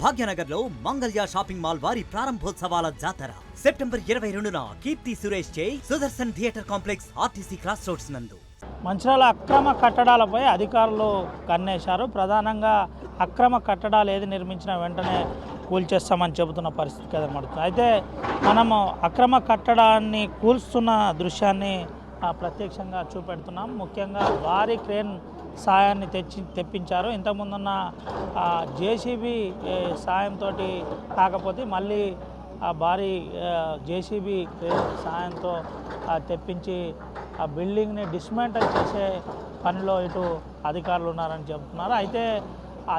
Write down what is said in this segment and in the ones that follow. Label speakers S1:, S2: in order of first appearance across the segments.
S1: భాగ్యనగర్లో Mangalya shopping mall వారి ప్రారంభోత్సవాల జాతర September 22న Keerthi Suresh చే Sudarshan theatre complex RTC cross roads నందు.
S2: మంచిర్యాల అక్రమ కట్టడాలపై అధికారులు కన్నేశారు. ప్రధానంగా అక్రమ కట్టడాలు ఏది నిర్మించిన వెంటనే కూల్చేస్తామని చెబుతున్న పరిస్థితి కనబడుతుంది. అయితే మనము అక్రమ కట్టడాన్ని కూల్స్తున్న దృశ్యాన్ని ప్రత్యక్షంగా చూపెడుతున్నాం. ముఖ్యంగా భారీ క్రేన్ సాయాన్ని తెప్పించారు. ఇంతకుముందున్న జేసీబీ సాయంతో కాకపోతే మళ్ళీ భారీ జేసీబీ క్రేన్ సాయంతో తెప్పించి ఆ బిల్డింగ్ని డిస్మాంటిల్ చేసే పనిలో ఇటు అధికారులు ఉన్నారని చెబుతున్నారు. అయితే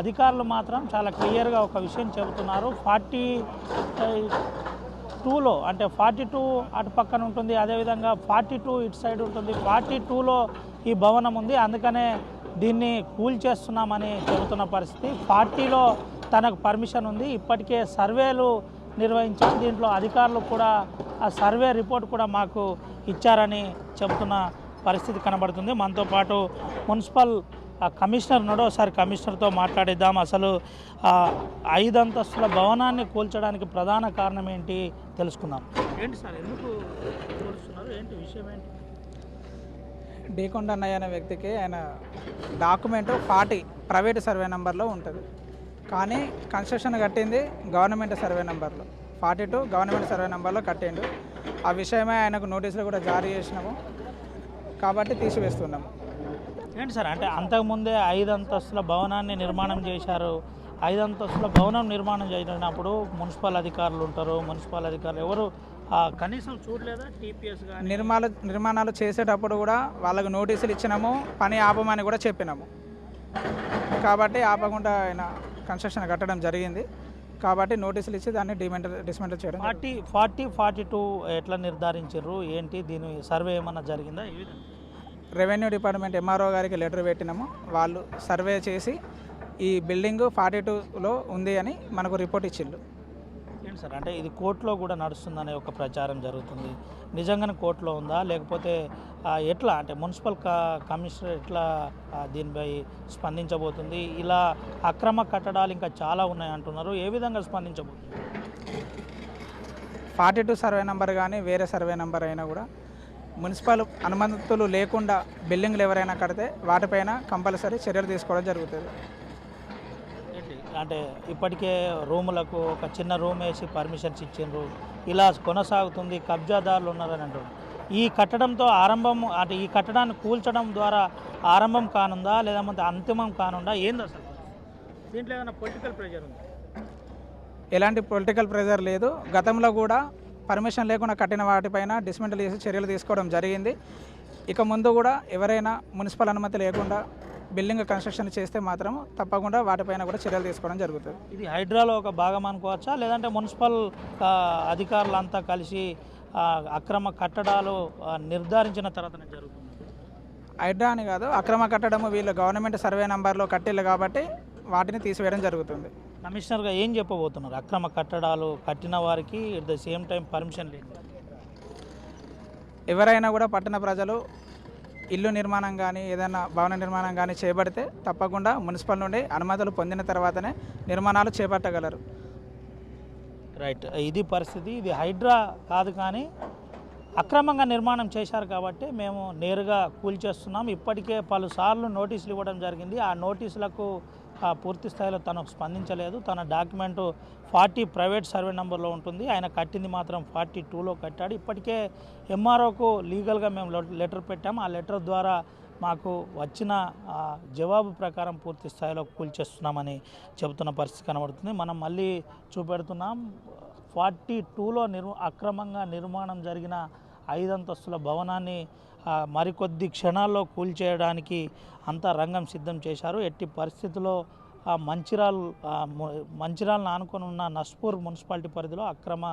S2: అధికారులు మాత్రం చాలా క్లియర్గా ఒక విషయం చెబుతున్నారు. 42లో అంటే 42 అటు పక్కన ఉంటుంది, అదేవిధంగా 42 ఇటు సైడ్ ఉంటుంది. 42లో ఈ భవనం ఉంది, అందుకనే దీన్ని కూల్చేస్తున్నామని చెబుతున్న పరిస్థితి. 40లో తనకు పర్మిషన్ ఉంది, ఇప్పటికే సర్వేలు నిర్వహించాం, దీంట్లో అధికారులు కూడా ఆ సర్వే రిపోర్ట్ కూడా మాకు ఇచ్చారని చెబుతున్న పరిస్థితి కనబడుతుంది. మనతో పాటు మున్సిపల్ కమిషనర్ ఉన్నాడు, ఒకసారి కమిషనర్తో మాట్లాడిద్దాం. అసలు 5 అంతస్తుల భవనాన్ని కూల్చడానికి ప్రధాన కారణం ఏంటి తెలుసుకుందాం. ఏంటి సార్, ఎందుకు కూల్చున్నారు, ఏంటి విషయం ఏంటి?
S3: డీకొండ అన్నయ్య అనే వ్యక్తికి ఆయన డాక్యుమెంట్ 40 ప్రైవేట్ సర్వే నెంబర్లో ఉంటుంది, కానీ కన్స్ట్రక్షన్ కట్టింది గవర్నమెంట్ సర్వే నెంబర్లో. 42 గవర్నమెంట్ సర్వే నెంబర్లో కట్టిండు. ఆ విషయమే ఆయనకు నోటీసులు కూడా జారీ చేసినాము, కాబట్టి తీసివేస్తున్నాము.
S2: ఏంటి సార్, అంటే అంతకుముందే 5 అంతస్తుల భవనాన్ని నిర్మాణం చేశారు. 5 అంతస్తుల భవనం నిర్మాణం చేసినప్పుడు మున్సిపల్ అధికారులు ఉంటారు, మున్సిపల్ అధికారులు ఎవరు కనీసం చూడలేదా? టీపీఎస్ కానీ
S3: నిర్మాణాలు చేసేటప్పుడు కూడా వాళ్ళకు నోటీసులు ఇచ్చినాము, పని ఆపమని కూడా చెప్పినాము, కాబట్టి ఆపకుండా ఆయన కన్స్ట్రక్షన్ కట్టడం జరిగింది. కాబట్టి నోటీసులు ఇచ్చి దాన్ని డిస్మెంటల్ చేయడం.
S2: 42 ఎట్లా నిర్ధారించారు, ఏంటి దీని సర్వే ఏమన్నా జరిగిందా? ఈ విధంగా
S3: రెవెన్యూ డిపార్ట్మెంట్ ఎంఆర్ఓ గారికి లెటర్ పెట్టినాము, వాళ్ళు సర్వే చేసి ఈ బిల్డింగ్ 42లో ఉంది అని మనకు రిపోర్ట్ ఇచ్చిండు.
S2: ఏంటి సార్, అంటే ఇది కోర్టులో కూడా నడుస్తుందనే ఒక ప్రచారం జరుగుతుంది, నిజంగానే కోర్టులో ఉందా లేకపోతే ఎట్లా, అంటే మున్సిపల్ కమిషనర్ ఎట్లా దీనిపై స్పందించబోతుంది? ఇలా అక్రమ కట్టడాలు ఇంకా చాలా ఉన్నాయి అంటున్నారు, ఏ విధంగా స్పందించబోతుంది?
S3: 42 సర్వే నెంబర్ కానీ వేరే సర్వే నెంబర్ అయినా కూడా మున్సిపల్ అనుమతులు లేకుండా బిల్డింగ్లు ఎవరైనా కడితే వాటిపైన కంపల్సరీ చర్యలు తీసుకోవడం జరుగుతుంది.
S2: అంటే ఇప్పటికే రూములకు ఒక చిన్న రూమ్ వేసి పర్మిషన్స్ ఇచ్చిండ్రు, ఇలా కొనసాగుతుంది, కబ్జాదారులు ఉన్నారని అంటారు. ఈ కట్టడంతో ఆరంభం, అంటే ఈ కట్టడాన్ని కూల్చడం ద్వారా ఆరంభం కానుందా లేదంటే అంతిమం కానుందా, ఏంది అసలు దీంట్లో ఏమైనా పొలిటికల్ ప్రెజర్ ఉందా?
S3: ఎలాంటి పొలిటికల్ ప్రెజర్ లేదు. గతంలో కూడా పర్మిషన్ లేకుండా కట్టిన వాటిపైన డిస్మెంటల్ చేసి చర్యలు తీసుకోవడం జరిగింది. ఇక ముందు కూడా ఎవరైనా మున్సిపల్ అనుమతి లేకుండా బిల్డింగ్ కన్స్ట్రక్షన్ చేస్తే మాత్రం తప్పకుండా వాటిపైన కూడా చర్యలు తీసుకోవడం జరుగుతుంది.
S2: ఇది హైడ్రాలో ఒక భాగం అనుకోవచ్చా, లేదంటే మున్సిపల్ అధికారులంతా కలిసి అక్రమ కట్టడాలు నిర్ధారించిన తర్వాతనే జరుగుతుంది?
S3: హైడ్రా అని కాదు, అక్రమ కట్టడము వీళ్ళు గవర్నమెంట్ సర్వే నెంబర్లో కట్టిళ్ళు కాబట్టి వాటిని తీసివేయడం జరుగుతుంది.
S2: కమిషనర్గా ఏం చెప్పబోతున్నారు? అక్రమ కట్టడాలు కట్టిన వారికి at the same time permission లేదు,
S3: ఎవరైనా కూడా పట్టణ ప్రజలు ఇల్లు నిర్మాణం కానీ ఏదైనా భవన నిర్మాణం కానీ చేపడితే తప్పకుండా మున్సిపల్ నుండి అనుమతులు పొందిన తర్వాతనే నిర్మాణాలు చేపట్టగలరు.
S2: రైట్, ఇది పరిస్థితి. ఇది హైడ్రా కాదు, కానీ అక్రమంగా నిర్మాణం చేశారు కాబట్టి మేము నేరుగా కూల్చేస్తున్నాం. ఇప్పటికే పలుసార్లు నోటీసులు ఇవ్వడం జరిగింది, ఆ నోటీసులకు పూర్తి స్థాయిలో తను స్పందించలేదు. తన డాక్యుమెంటు 40 ప్రైవేట్ సర్వే నెంబర్లో ఉంటుంది, ఆయన కట్టింది మాత్రం 42లో కట్టాడు. ఇప్పటికే ఎంఆర్ఓకు లీగల్గా మేము లెటర్ పెట్టాము, ఆ లెటర్ ద్వారా మాకు వచ్చిన జవాబు ప్రకారం పూర్తి స్థాయిలో కూల్చేస్తున్నామని చెబుతున్న పరిస్థితి కనబడుతుంది. మనం మళ్ళీ చూపెడుతున్నాం, 42లో అక్రమంగా నిర్మాణం జరిగిన 5 అంతస్తుల భవనాన్ని మరికొద్ది క్షణాల్లో కూల్చేయడానికి అంతా రంగం సిద్ధం చేశారు. ఎట్టి పరిస్థితుల్లో మంచిర్యాలను ఆనుకొని ఉన్న నస్పూర్ మున్సిపాలిటీ పరిధిలో అక్రమ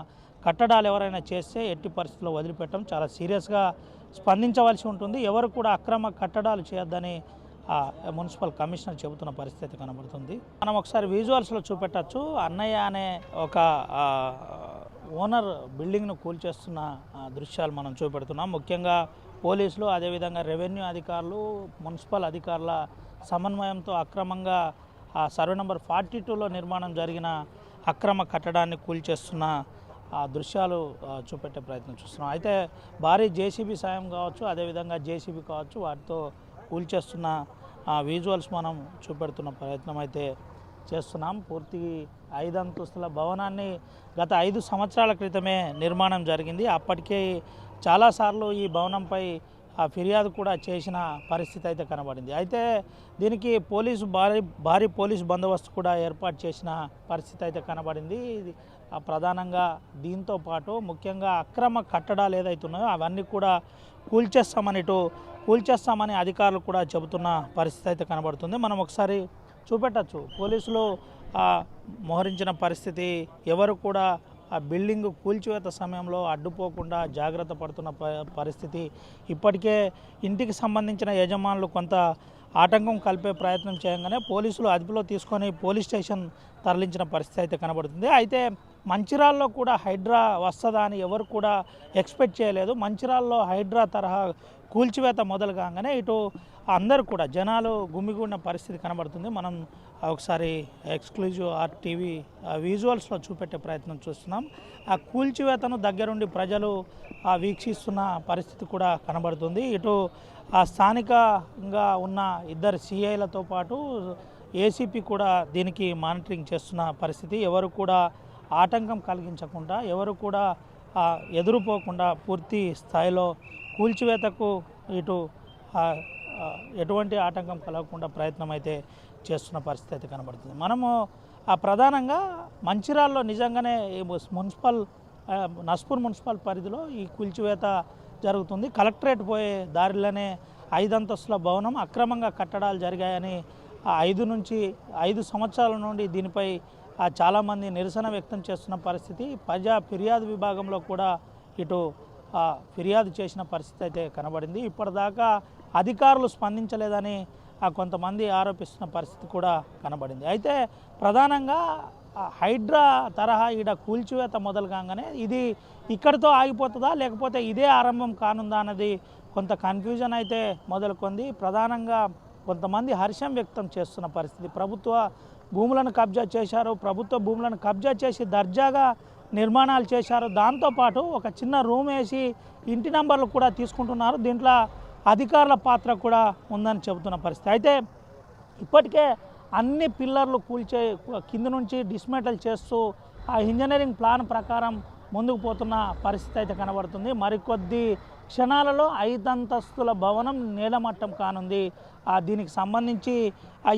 S2: కట్టడాలు ఎవరైనా చేస్తే ఎట్టి పరిస్థితుల్లో వదిలిపెట్టడం, చాలా సీరియస్గా స్పందించవలసి ఉంటుంది. ఎవరు కూడా అక్రమ కట్టడాలు చేయొద్దని మున్సిపల్ కమిషనర్ చెబుతున్న పరిస్థితి కనబడుతుంది. మనం ఒకసారి విజువల్స్లో చూపెట్టచ్చు. అన్నయ్య అనే ఒక ఓనర్ బిల్డింగ్ను కూల్చేస్తున్న దృశ్యాలు మనం చూపెడుతున్నాం. ముఖ్యంగా పోలీసులు, అదేవిధంగా రెవెన్యూ అధికారులు, మున్సిపల్ అధికారుల సమన్వయంతో అక్రమంగా ఆ సర్వే నెంబర్ 42లో నిర్మాణం జరిగిన అక్రమ కట్టడాన్ని కూల్చేస్తున్న ఆ దృశ్యాలు చూపెట్టే ప్రయత్నం చూస్తున్నాం. అయితే భారీ జేసీబీ సాయం కావచ్చు, అదేవిధంగా జేసీబీ కావచ్చు, వాటితో కూల్చేస్తున్న విజువల్స్ మనం చూపెడుతున్న ప్రయత్నం అయితే చేస్తున్నాం. పూర్తి 5 అంతస్తుల భవనాన్ని గత 5 సంవత్సరాల క్రితమే నిర్మాణం జరిగింది. అప్పటికే చాలాసార్లు ఈ భవనంపై ఫిర్యాదు కూడా చేసిన పరిస్థితి అయితే కనబడింది. అయితే దీనికి భారీ పోలీసు బందోబస్తు కూడా ఏర్పాటు చేసిన పరిస్థితి అయితే కనబడింది. ప్రధానంగా దీంతో పాటు ముఖ్యంగా అక్రమ కట్టడాలు ఏదైతే ఉన్నాయో అవన్నీ కూడా కూల్చేస్తామని అధికారులు కూడా చెబుతున్న పరిస్థితి అయితే కనబడుతుంది. మనం ఒకసారి చూపెట్టచ్చు. పోలీసులు మోహరించిన పరిస్థితి, ఎవరు కూడా ఆ బిల్డింగ్ కూల్చివేత సమయంలో అడ్డుపోకుండా జాగ్రత్త పడుతున్న పరిస్థితి. ఇప్పటికే ఇంటికి సంబంధించిన యజమానులు కొంత ఆటంకం కలిపే ప్రయత్నం చేయగానే పోలీసులు అదుపులో తీసుకొని పోలీస్ స్టేషన్ తరలించిన పరిస్థితి అయితే కనబడుతుంది. అయితే మంచిర్యాలలో కూడా హైడ్రా వస్తుందా అని ఎవరు కూడా ఎక్స్పెక్ట్ చేయలేదు. మంచిర్యాలలో హైడ్రా తరహా కూల్చివేత మొదలు కాగానే ఇటు అందరూ కూడా జనాలు గుమిగూడిన పరిస్థితి కనబడుతుంది. మనం ఒకసారి ఎక్స్క్లూజివ్ RTV విజువల్స్లో చూపెట్టే ప్రయత్నం చూస్తున్నాం. ఆ కూల్చివేతను దగ్గరుండి ప్రజలు వీక్షిస్తున్న పరిస్థితి కూడా కనబడుతుంది. ఇటు స్థానికంగా ఉన్న 2 CIలతో పాటు ACP కూడా దీనికి మానిటరింగ్ చేస్తున్న పరిస్థితి. ఎవరు కూడా ఆటంకం కలిగించకుండా, ఎవరు కూడా ఎదురుపోకుండా పూర్తి స్థాయిలో కూల్చివేతకు ఇటు ఎటువంటి ఆటంకం కలగకుండా ప్రయత్నం అయితే చేస్తున్న పరిస్థితి అయితే కనబడుతుంది. మనము ప్రధానంగా మంచిర్యాలలో నిజంగానే నస్పూర్ మున్సిపల్ పరిధిలో ఈ కూల్చివేత జరుగుతుంది. కలెక్టరేట్ పోయే దారిలోనే 5 అంతస్తుల భవనం అక్రమంగా కట్టడాలు జరిగాయని 5 సంవత్సరాల నుండి దీనిపై చాలామంది నిరసన వ్యక్తం చేస్తున్న పరిస్థితి. ప్రజా ఫిర్యాదు విభాగంలో కూడా ఇటు ఫిర్యాదు చేసిన పరిస్థితి అయితే కనబడింది. ఇప్పటిదాకా అధికారులు స్పందించలేదని కొంతమంది ఆరోపిస్తున్న పరిస్థితి కూడా కనబడింది. అయితే ప్రధానంగా హైడ్రా తరహా ఈడ కూల్చివేత మొదలు కాగానే ఇది ఇక్కడితో ఆగిపోతుందా, లేకపోతే ఇదే ఆరంభం కానుందా అన్నది కొంత కన్ఫ్యూజన్ అయితే మొదలుకొంది. ప్రధానంగా కొంతమంది హర్షం వ్యక్తం చేస్తున్న పరిస్థితి. ప్రభుత్వ భూములను కబ్జా చేశారు, ప్రభుత్వ భూములను కబ్జా చేసి దర్జాగా నిర్మాణాలు చేశారు. దాంతోపాటు ఒక చిన్న రూమ్ వేసి ఇంటి నంబర్లు కూడా తీసుకుంటున్నారు. దీంట్లో అధికారుల పాత్ర కూడా ఉందని చెబుతున్న పరిస్థితి. అయితే ఇప్పటికే అన్ని పిల్లర్లు కింద నుంచి డిస్మెటల్ చేస్తూ ఆ ఇంజనీరింగ్ ప్లాన్ ప్రకారం ముందుకు పోతున్న పరిస్థితి అయితే కనబడుతుంది. మరికొద్ది క్షణాలలో 5 అంతస్తుల భవనం నేలమట్టం కానుంది. దీనికి సంబంధించి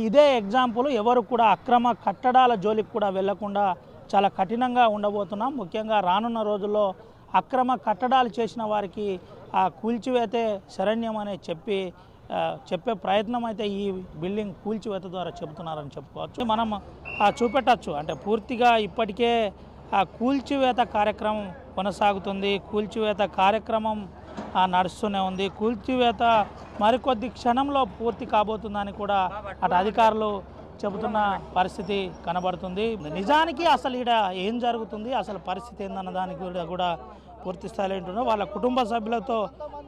S2: ఇదే ఎగ్జాంపుల్. ఎవరు కూడా అక్రమ కట్టడాల జోలికి కూడా వెళ్లకుండా చాలా కఠినంగా ఉండబోతున్నాం. ముఖ్యంగా రానున్న రోజుల్లో అక్రమ కట్టడాలు చేసిన వారికి కూల్చివేతే శరణ్యం అనే చెప్పే ప్రయత్నం అయితే ఈ బిల్డింగ్ కూల్చివేత ద్వారా చెబుతున్నారని చెప్పుకోవచ్చు. మనం చూపెట్టచ్చు. అంటే పూర్తిగా ఇప్పటికే కూల్చివేత కార్యక్రమం కొనసాగుతుంది. కూల్చివేత కార్యక్రమం నడుస్తూనే ఉంది. కూల్చివేత మరికొద్ది క్షణంలో పూర్తి కాబోతుందని కూడా అటు అధికారులు చెబుతున్న పరిస్థితి కనబడుతుంది. నిజానికి అసలు ఈడ ఏం జరుగుతుంది, అసలు పరిస్థితి ఏందన్న దానికి కూడా పూర్తి స్థాయిలో ఉంటున్నారు. వాళ్ళ కుటుంబ సభ్యులతో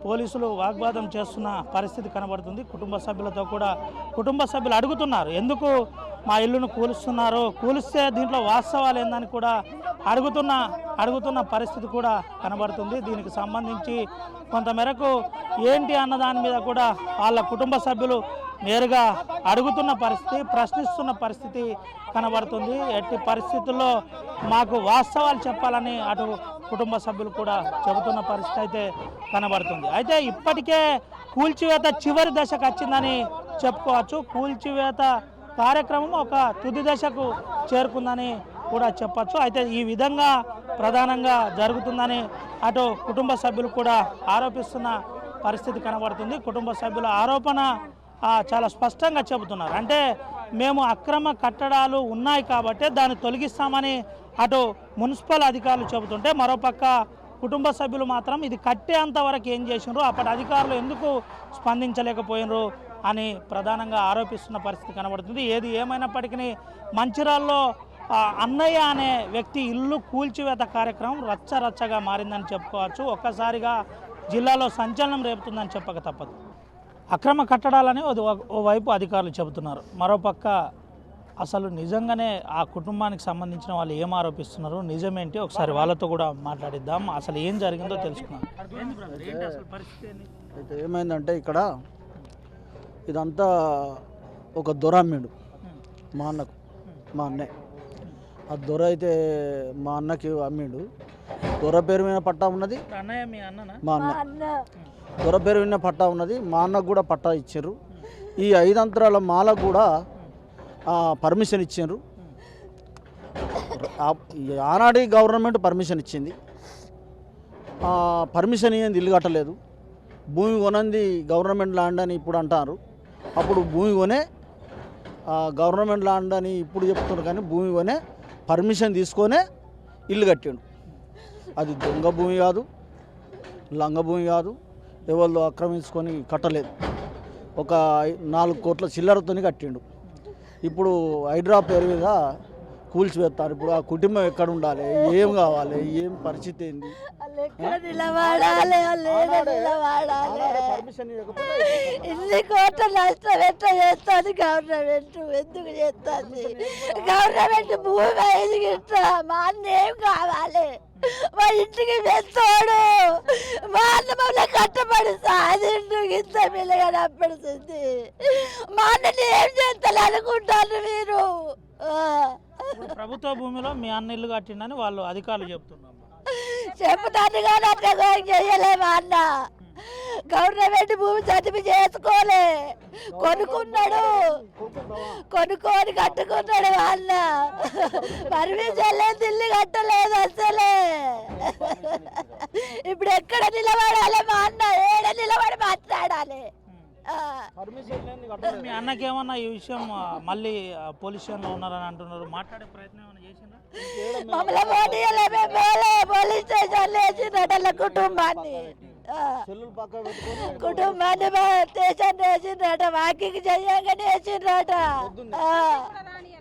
S2: పోలీసులు వాగ్వాదం చేస్తున్న పరిస్థితి కనబడుతుంది. కుటుంబ సభ్యులు అడుగుతున్నారు, ఎందుకు మా ఇల్లును కూలుస్తున్నారు, కూలిస్తే దీంట్లో వాస్తవాలు ఏందని కూడా అడుగుతున్న పరిస్థితి కూడా కనబడుతుంది. దీనికి సంబంధించి కొంతమేరకు ఏంటి అన్న దాని మీద కూడా వాళ్ళ కుటుంబ సభ్యులు నేరుగా అడుగుతున్న పరిస్థితి, ప్రశ్నిస్తున్న పరిస్థితి కనబడుతుంది. ఎట్టి పరిస్థితుల్లో మాకు వాస్తవాలు చెప్పాలని అటు కుటుంబ సభ్యులు కూడా చెబుతున్న పరిస్థితి అయితే కనబడుతుంది. అయితే ఇప్పటికే కూల్చివేత చివరి దశకు వచ్చిందని చెప్పుకోవచ్చు. కూల్చివేత కార్యక్రమం ఒక తుది దశకు చేరుకుందని కూడా చెప్పచ్చు. అయితే ఈ విధంగా ప్రధానంగా జరుగుతుందని అటు కుటుంబ సభ్యులు కూడా ఆరోపిస్తున్న పరిస్థితి కనబడుతుంది. కుటుంబ సభ్యుల ఆరోపణ చాలా స్పష్టంగా చెబుతున్నారు. అంటే మేము అక్రమ కట్టడాలు ఉన్నాయి కాబట్టి దాన్ని తొలగిస్తామని అటు మున్సిపల్ అధికారులు చెబుతుంటే, మరోపక్క కుటుంబ సభ్యులు మాత్రం ఇది కట్టేంత వరకు ఏం చేసినారు, అప్పటి అధికారులు ఎందుకు స్పందించలేకపోయినరు అని ప్రధానంగా ఆరోపిస్తున్న పరిస్థితి కనబడుతుంది. ఏది ఏమైనప్పటికీ మంచిర్యాలలో అన్నయ్య అనే వ్యక్తి ఇల్లు కూల్చివేత కార్యక్రమం రచ్చరచ్చగా మారిందని చెప్పుకోవచ్చు. ఒక్కసారిగా జిల్లాలో సంచలనం రేపుతుందని చెప్పక తప్పదు. అక్రమ కట్టడాలని ఓవైపు అధికారులు చెబుతున్నారు, మరోపక్క అసలు నిజంగానే ఆ కుటుంబానికి సంబంధించిన వాళ్ళు ఏం ఆరోపిస్తున్నారు, నిజమేంటి ఒకసారి వాళ్ళతో కూడా మాట్లాడిద్దాం. అసలు ఏం జరిగిందో తెలుసుకుందాం.
S4: అయితే ఏమైందంటే ఇక్కడ ఇదంతా ఒక దొర అమ్మిండు మా అన్నకు, మా అన్నే. ఆ దొర అయితే మా అన్నకి అమ్మిండు. దొర పేరు మీద పట్టా ఉన్నది,
S2: అన్నయ్య మీ అన్ననా?
S4: మా అన్న దొర పేరు మీద పట్టా ఉన్నది, మా అన్నకు కూడా పట్టా ఇచ్చారు. ఈ 5 అంతరాల మాలకు కూడా పర్మిషన్ ఇచ్చారు. ఆనాటి గవర్నమెంట్ పర్మిషన్ ఇచ్చింది. పర్మిషన్ ఇయ్యింది, ఇల్లు కట్టలేదు. భూమి కొనంది గవర్నమెంట్ ల్యాండ్ అని ఇప్పుడు అంటారు. అప్పుడు భూమి కొనే గవర్నమెంట్ ల్యాండ్ అని ఇప్పుడు చెప్తున్నారు, కానీ భూమి కొనే పర్మిషన్ తీసుకొనే ఇల్లు కట్టిండు. అది దొంగ భూమి కాదు, లంగ భూమి కాదు, ఎవరు ఆక్రమించుకొని కట్టలేదు. ఒక 4 కోట్ల చిల్లరతోని కట్టిండు. ఇప్పుడు హైడ్రా పేరు మీద కూల్చివేస్తారు. ఇప్పుడు ఆ కుటుంబం ఎక్కడ ఉండాలి, ఏం కావాలి, ఏం పరిస్థితి ఏంది, పర్మిషన్
S5: ఇన్ని కోట్ల నష్టం ఎట్లా చేస్తుంది గవర్నమెంట్? ఎందుకు చేస్తుంది గవర్నమెంట్? భూమి ఎదిగిస్తా మా అన్న ఏం కావాలి? మా ఇంటికి వెళ్తాడు, మా అన్న మమ్మల్ని కట్టబడి సాధిండు, ఇంత పిల్లగా నప్పడుతుంది. మా అన్నని ఏం చేస్తారు అనుకుంటారు మీరు?
S2: ప్రభుత్వ భూమిలో మీ అన్న ఇల్లు కట్టిండని వాళ్ళు అధికారులు చెప్తున్నారు.
S5: చెప్తాను కానీ అట్లా చేయలే మా అన్న. గవర్నమెంట్ భూమి చదివి చేసుకోలే, కొనుక్కున్నాడు, కొనుక్కొని కట్టుకున్నాడు మా అన్న. పర్మిషన్ లేదు, ఇల్లు కట్టలేదు అసలే. ఇప్పుడు ఎక్కడ నిలబడాలి మా అన్న? ఏడ నిలబడి మాట్లాడాలి?
S2: మీ అన్నకేమన్నా ఈ విషయం మళ్ళీ పోలీస్ స్టేషన్లో ఉన్నారని అంటున్నారు, మాట్లాడే ప్రయత్నం ఏమైనా చేసిందా?
S5: మమ్మల్ని పోలీస్ స్టేషన్ వేసిండ్రట కుటుంబాన్ని, కుటుంబాన్ని స్టేషన్ వేసిండ్రట. వాకింగ్ చేయగానే వేసిండ్రట.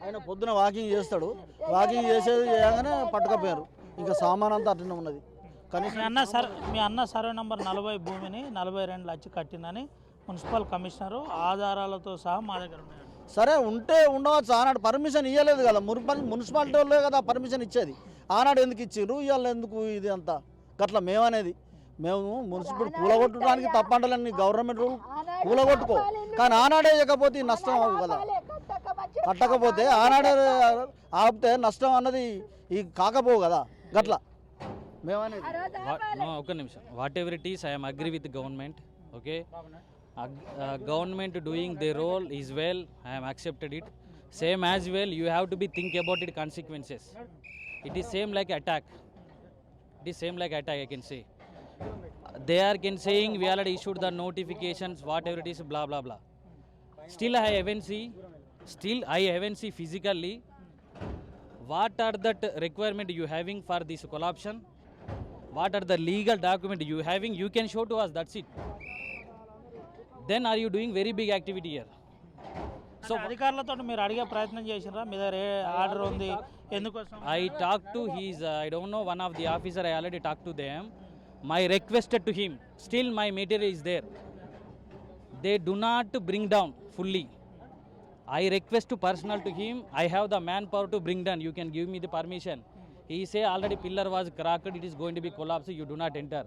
S4: ఆయన పొద్దున వాకింగ్ చేస్తాడు, వాకింగ్ చేసేది చేయగానే పట్టుకపోయారు. ఇంకా సామాన్ అంతా అట్లనే ఉన్నది. కానీ
S2: మీ అన్న సర్వే నంబర్ 40 భూమిని 42 లక్ష కట్టిందని మున్సిపల్ కమిషనరు ఆధారాలతో సహా మా దగ్గర ఉన్నాయి.
S4: సరే ఉంటే ఉండవచ్చు. ఆనాడు పర్మిషన్ ఇవ్వలేదు కదా, మున్సిపాలిటీ వాళ్ళే కదా పర్మిషన్ ఇచ్చేది. ఆనాడు ఎందుకు ఇచ్చిండ్రు, ఇవాళ ఎందుకు ఇది అంతా గట్ల మేమనేది? మేము మున్సిపల్ కూలగొట్టడానికి తప్పంటలేని గవర్నమెంట్ రూల్ కూలగొట్టుకో, కానీ ఆనాడే ఇవ్వకపోతే నష్టం అవ్వదు కదా. కట్టకపోతే ఆనాడే ఆపితే నష్టం అన్నది ఈ కాకపోవు కదా గట్ల మేమనేది.
S6: ఒక నిమిషం. What ever it is, I'm agree with government. Okay, government doing their role is well, I am accepted it. Same as well, you have to be think about it consequences. It is same like attack. It is same like attack, I can say. They are saying we already issued the notifications, whatever it is, blah blah blah. Still I haven't see physically what are that requirement you having for this collapsion. What are the legal document you having? You can show to us, that's it. Then are you doing very big activity here?
S2: So అధికారులతో మీరు అడిగే ప్రయత్నం చేసినారా? మీ దగ్గర order ఉంది ఎందుకోసం?
S6: I talked to his, I don't know, one of the officer, I already talked to them. My requested to him, still my material is there. They do not bring down fully. I request to personal to him, I have the manpower to bring down, you can give me the permission. He say already pillar was cracked, it is going to be collapsed, you do not enter.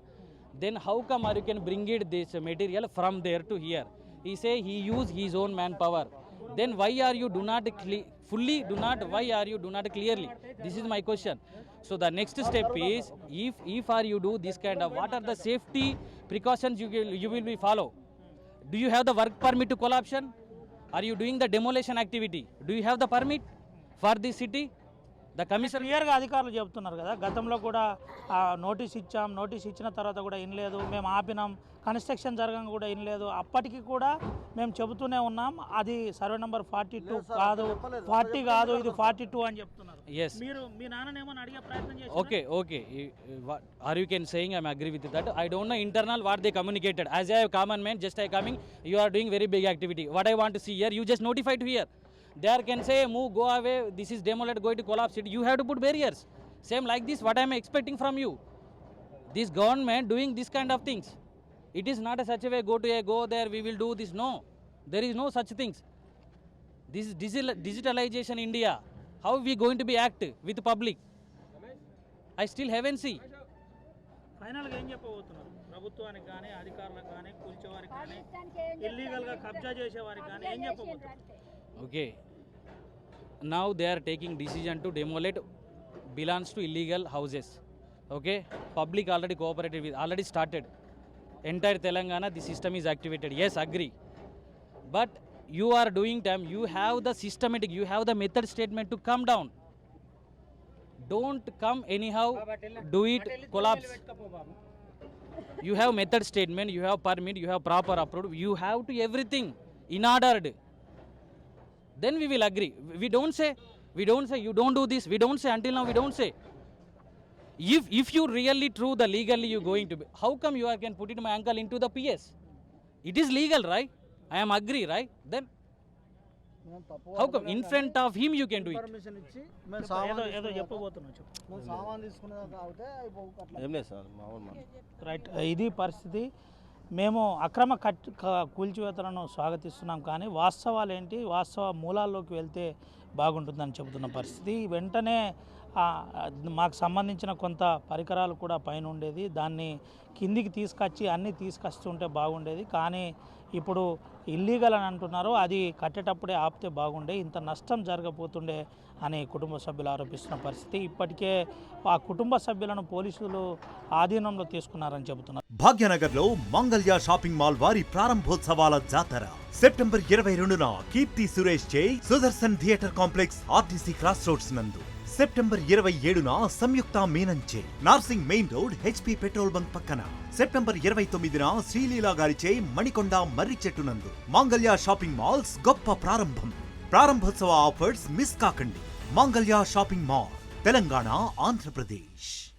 S6: Then how come you can bring it this material from there to here? He say he use his own manpower. Then why are you do not why are you do not clearly? This is my question. So the next step is, if are you do this kind of, what are the safety precautions you will be follow? Do you have the work permit to collapsion? Are you doing the demolition activity? Do you have the permit for this city? The commissioner
S2: క్లియర్గా అధికారులు చెప్తున్నారు కదా, గతంలో కూడా notice ఇచ్చాం, notice ఇచ్చిన తర్వాత కూడా ఇనలేదు, మేము ఆపినాం, కన్స్ట్రక్షన్ జరగడం కూడా ఇనలేదు. అప్పటికి కూడా మేము చెబుతూనే ఉన్నాం, అది సర్వే నెంబర్ 42 కాదు, 40 కాదు, ఇది 42 అని చెప్తున్నారు.
S6: Yes.
S2: మీరు మీ నాన్నని ఏమని అడిగే ప్రయత్నం చేశారా?
S6: Okay. Are you can saying I'm agree with that? I don't know internal what they communicated. As a common man, just I coming, you are doing very big activity. What I want to see here, you just notify to here. There can say move, go away, this is demolished, going to collapse it. You have to put barriers. Same like this, what I am expecting from you. This government doing this kind of things. It is not a such a way, go there, we will do this. No, there is no such things. This digitalization India. How we going to be act with public? I still haven't seen.
S2: ఫైనల్గా ఏం చెప్పబోతున్నారు ప్రభుత్వానికి కానీ అధికారులకు కానీ కూల్చేవారికి కానీ ఇల్లీగల్గా కబ్జా చేసేవారికి కానీ ఏం చెప్పబోతున్నారు?
S6: Okay. Now they are taking decision to demolish belongs to illegal houses. Okay. Public already cooperated with, already started. Entire Telangana, the system is activated. Yes, agree. But you are doing time. You have the systematic. You have the method statement to come down. Don't come anyhow. Do it. Collapse. You have method statement. You have permit. You have proper approved. You have to everything in ordered. Then we will agree. We don't say you don't do this. We don't say until now. We don't say. If you really true the legally you going to be, how come you are can put it my uncle into the PS? It is legal, right? I am agree, right? Then how come in front of him you can do it?
S4: Permission ఇచ్చి మేము
S2: ఏదో
S4: సామాన్
S2: ఏదో చెప్పబోతున్నాం చెప్పు.
S4: మేము సామాన్ తీసుకునేదాకా అవుతే అయిపోవు అట్లా.
S7: ఏం లేదు సార్ మామూలు
S2: రైట్, ఇది పరిస్థితి. మేము అక్రమ కూల్చివేతలను స్వాగతిస్తున్నాం, కానీ వాస్తవాలు ఏంటి, వాస్తవ మూలాల్లోకి వెళ్తే బాగుంటుందని చెబుతున్న పరిస్థితి. వెంటనే మాకు సంబంధించిన కొంత పరికరాలు కూడా పైన ఉండేది, దాన్ని కిందికి తీసుకొచ్చి అన్నీ తీసుకొస్తుంటే బాగుండేది. కానీ ఇప్పుడు ఇల్లీగల్ అని అంటున్నారు, అది కట్టేటప్పుడే ఆపితే బాగుండే, ఇంత నష్టం జరగబోతుండే అని కుటుంబ సభ్యులు ఆరోపిస్తున్న పరిస్థితి. ఇప్పటికే ఆ కుటుంబ సభ్యులను పోలీసులు ఆధీనంలో తీసుకున్నారని చెబుతున్నారు.
S1: భాగ్యనగర్లో మంగళ్య షాపింగ్ మాల్ వారి ప్రారంభోత్సవాల జాతర సెప్టెంబర్ 22న కీర్తి సురేష్ చే Sudarshan theatre complex RTC cross roads నందు, సెప్టెంబర్ 27న సంయుక్త మీనంచే Narsingi main road HP petrol bunk పక్కన, సెప్టెంబర్ 29న శ్రీలీలా గారిచే మణికొండ మర్రి చెట్టు నందు మంగళ్య షాపింగ్ మాల్స్ గొప్ప ప్రారంభం. ప్రారంభోత్సవ ఆఫర్స్ మిస్ కాకండి. Mangalya shopping mall, Telangana, Andhra Pradesh.